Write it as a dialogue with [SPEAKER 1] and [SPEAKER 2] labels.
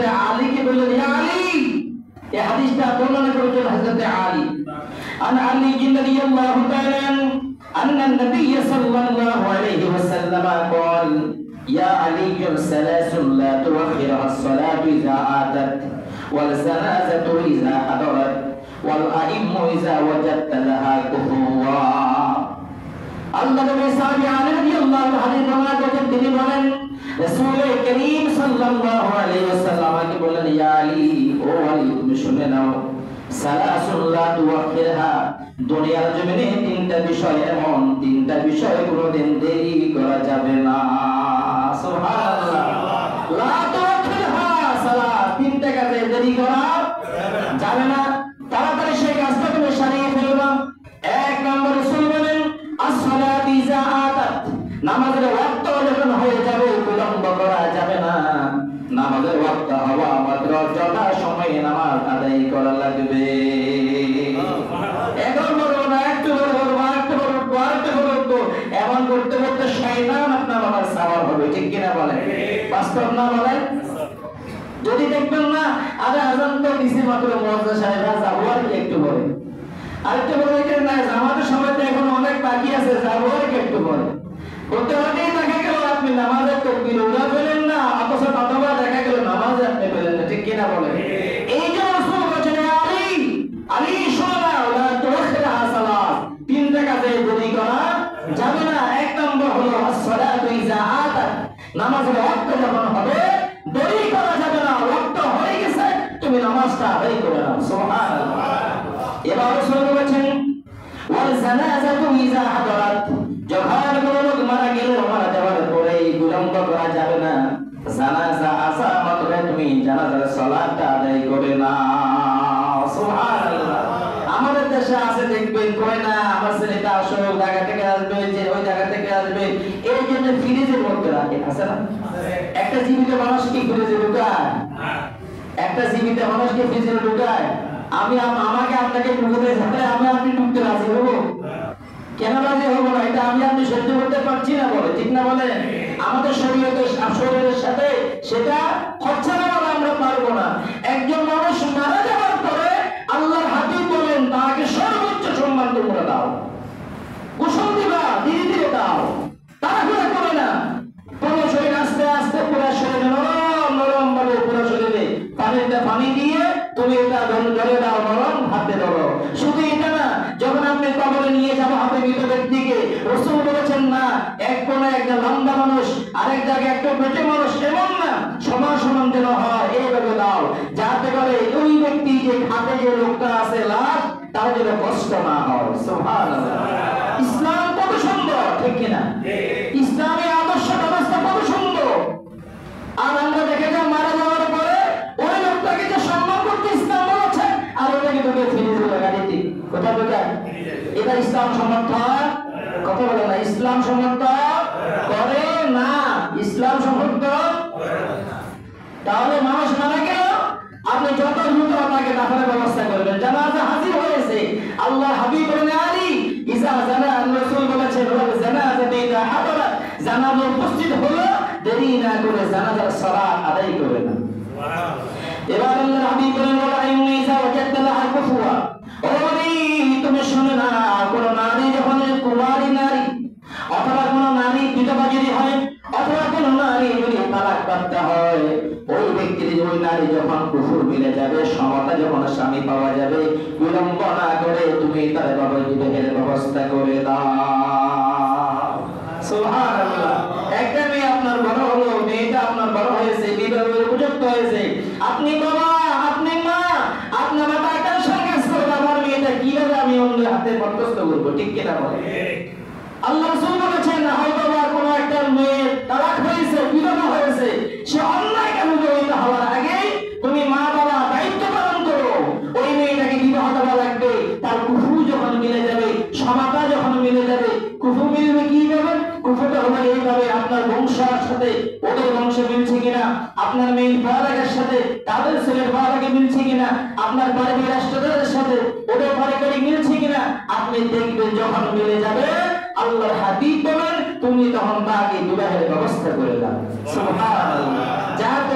[SPEAKER 1] হযরত আলীকে বললেন, ইয়া আলী, এই হাদিসটা বর্ণনা করেছেন হযরত আলী। আন আলী রাদিয়াল্লাহু তাআলা আন্না নবী সাল্লাল্লাহু আলাইহি ওয়াসাল্লাম قال يا علي ثلاث لا تؤخرها الصلاة إذا آتت والجنازة إذا حضرت والأئمة إذا وجدت لها كفوا। আল্লাহ নবী সাহাবী আলী রাদিয়াল্লাহু আনহু বর্ণনা করেন, তিনি বলেন রাসূল করিম সাল্লাল্লাহু আলাইহি ওয়াসাল্লামকে বললেন, ইয়া আলী, ও আলী, তুমি শুনে নাও, সালাসুল লা তুআখিরহা, দুনিয়ার জমিনে তিনটা বিষয় এমন, তিনটা বিষয় কোনোদিন দেরি করা যাবে না। সুবহানাল্লাহ। লা তুআখিরহা সালাত, তিনটা কাজে দেরি করা যাবে না, তাড়াতাড়ি সেই কাজটা তুমি সারিয়ে ফেলবা। এক নম্বর রাসূল বলেন, as-সালাত ইযা আতাত, নামাজের ওয়াক্ত যখন হয়ে যাবে বিলম্ব করা যাবে না। নামাজের ওয়াক্ত হওয়া মাত্র যথা সময়ে নামাজ আদায় করা লাগবে। এখন বলবো না, একটু বলবো, এমন করতে করতে শয়তান আপনার আমার সাওয়ার হবে, ঠিক কিনা বলেন? বাস্তব না বলেন? যদি দেখবেন না, আরে আজান তো দিছি মাত্র, মুয়াজ্জিন সাহেবরা যাবো আর কি একটু পরে, আরেকটু বলে দেখেন না, আমাদের সময় তো এখন অনেক বাকি আছে, যাবো আর কি একটু পরে। করতে হতেই দেখা গেল আপনি নামাজের তকবীর ওরা পেলেন না, অথচ অথবা দেখা গেল নামাজে আপনি পেলেন না, ঠিক কিনা বলেন? এই যে রাসূল বলেছেন, আলী, আলী শোনা, ওলা তুআখিরহা সালাত, তিনটা কাজে দেরি করা যাবে না। এক নম্বর হলো as-সালাতু ইযা আতাত, নামাজের ওয়াক্ত যখন হবে দেরি করা যাবে না, ওয়াক্ত হয়ে গেছে তুমি নামাজটা আদায় করে নাও। সুবহানাল্লাহ। এবার রাসূল বলেছেন, ওয়াল জানাজাতু ইযা হাদারাত, যখন কোনো লোক মারা গেল, মারা যাওয়ার পরে বিলম্ব করা যাবে না। জানাজা আসা মাত্র তুমি জানাজার সালাতটা আদায় করে নাও। সুবহানাল্লাহ। আমাদের দেশে আছে দেখবেন, কয় না আমার ছেলেটা আসো, জায়গা থেকে আসবে, যে ওই জায়গা থেকে আসবে, এই জন্য ফ্রিজের মধ্যে রাখে, আছে না? একটা জীবিত মানুষ কি ফ্রিজে ঢুকায়? একটা জীবিত মানুষ কি ফ্রিজে ঢুকায়? আমাকে আপনাকে ঢুকতে যাবে, আমি আপনি ঢুকতে রাজি হবো? কেন রাজি হবো না? এটা আমি আপনি সহ্য করতে পারছি না বলে, ঠিক না বলে? আমাদের শরীরের সাথে সেটা হচ্ছে না বলে আমরা পারবো না। একজন মানুষ মারা যাওয়ার পরে আল্লাহর হাবিব বলেন, তাকে সর্বোচ্চ সম্মান তোমরা দাও, গোসল দিবা, ধীরে ধীরে দাও, তাড়াহুড়া করে না। পুরো শরীর আস্তে আস্তে, পুরো শরীরে নরম নরম ভাবে, পুরো শরীরে পানি দিয়ে তুমি এটা ধরে দাও, নরম হাতে ধরো। শুধু এটা না, যখন আপনি কবরে নিয়ে যাবো হাতে মৃত ব্যক্তিকে, রাসূল বলেছেন না, এক কোণে একটা লম্বা মানুষ, আরেক জায়গায় একটা পেটে মানুষ, এমন না, সমান সমান যেন হয়, এইভাবে দাও, যাতে করে ওই ব্যক্তি যে হাতে যে লোকটা আছে লাশ, তার যেন কষ্ট না হয়। সুবহানাল্লাহ। ইসলাম কত সুন্দর, ঠিক কিনা? ইসলামী আদর্শ ব্যবস্থা কত সুন্দর। আর আমরা দেখে যাই মারা যাওয়ার পরে ওই লোকটাকে যে সম্মান করতে ইসলাম বলেছে, আর ওটাকে তোকে ফিরে দিল গাড়িতে, কোথায় কোথায়? এটা ইসলাম সমর্থন কথা বলে না, ইসলাম সমর্থন করে না, ইসলাম সমর্থন। তাহলে মানুষ মারা গেল, আপনি যত দ্রুত আপনাকে দাফনের ব্যবস্থা করবেন। জানাজা হাজির হয়েছে, আল্লাহ হাবিব বলেন, আলী ইজা জানা, রাসূল বলেছেন, জানাজা ইজা হাদারাত, জানাজা উপস্থিত হলো, দেরি না করে জানাজার সালাত আদায় করে না। এবার আল্লাহ হাবিব বলেন, ওয়া ইন্নিসা ওয়াজাদতা লাহা কুফুয়া, ও নবী তুমি শুনে না, কোন নারী যখন কুমারী নারী অথবা কোন নারী বিধবা যদি হয়, অথবা কোন নারী যদি তালাক প্রাপ্ত হয়, ওই ব্যক্তির ওই নারী যখন কুফর মিলে যাবে, সমতা যখন স্বামী পাওয়া যাবে, বিলম্ব না করে তুমি তার বিবাহের ব্যবস্থা করে দাও। সুবহানাল্লাহ। একটা মেয়ে আপনার বড় হলো, মেয়েটা আপনার বড় হয়েছে, বিবাহের উপযুক্ত হয়েছে, আপনি বাবা, আপনি মা, আপনার মাথা টেনশন কাজ করবে, আমার মেয়েটা কিভাবে আমি অন্যের হাতে বরখাস্ত করবো, ঠিক কিনা বলে? আল্লাহ রাসূল বলেছেন, হয়তো বা কোনো একটা মেয়ে তালাক হয়েছে, বিধবা হয়েছে, সে অন্যায় কাজে জড়িত হওয়ার আগে তুমি মা বাবা দায়িত্ব পালন করো, ওই মেয়েটাকে বিবাহ দেওয়া লাগবে। তার কুফু যখন মিলে যাবে, সমাতা যখন মিলে যাবে, কুফু মিলবে কিভাবে? কুফুটা হলো এইভাবে, আপনার বংশের সাথে ওদের বংশ মিলছে কিনা, আপনার মেয়ের পড়ালেখার সাথে তাদের ছেলের পড়ালেখা মিলছে কিনা, আপনার পারিবারিক রাষ্ট্রদের সাথে ওদের পারিবারিক মিলছে কিনা, আপনি দেখবেন যখন মিলে যাবে, আল্লাহর হাবিব বলেন, তুমি তখন তাকে বিবাহের ব্যবস্থা করে দাও। সুবহানাল্লাহ। যাতে